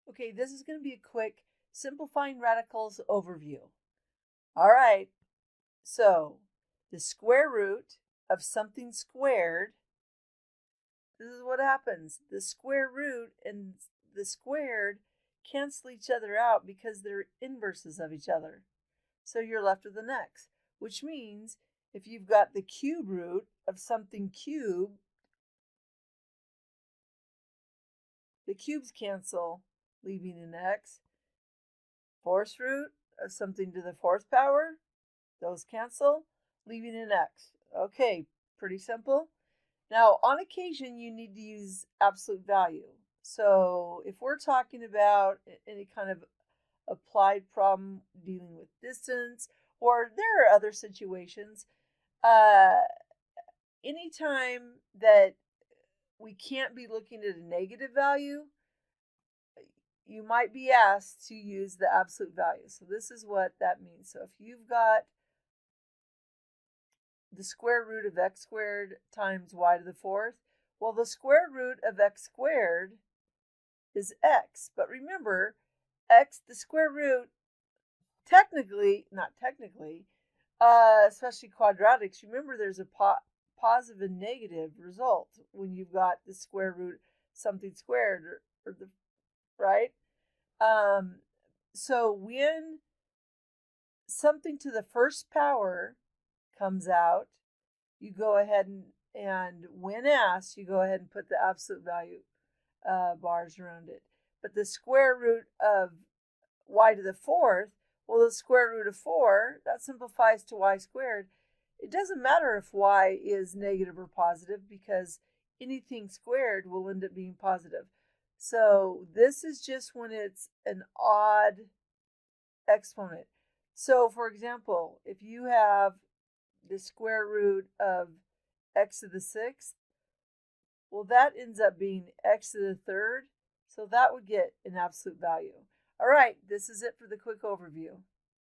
Okay, this is going to be a quick simplifying radicals overview. All right, so the square root of something squared, this is what happens. The square root and the squared cancel each other out because they're inverses of each other. So you're left with an x, which means if you've got the cube root of something cubed, the cubes cancel, leaving an x. Fourth root of something to the fourth power, those cancel, leaving an x. Okay, pretty simple. Now, on occasion, you need to use absolute value. So if we're talking about any kind of applied problem dealing with distance, or there are other situations, uh, anytime that we can't be looking at a negative value, you might be asked to use the absolute value. So this is what that means. So if you've got the square root of x squared times y to the fourth, well, the square root of x squared is x. But remember, x, the square root, technically, not technically, especially quadratics, remember there's a positive and negative result when you've got the square root something squared, or the, right? Um, so when something to the first power comes out, you go ahead and when asked, you go ahead and put the absolute value bars around it. But the square root of y to the fourth, well, the square root of 4, that simplifies to y squared. It doesn't matter if y is negative or positive because anything squared will end up being positive. So this is just when it's an odd exponent. So, for example, if you have the square root of x to the sixth, well, that ends up being x to the third. So that would get an absolute value. All right, this is it for the quick overview.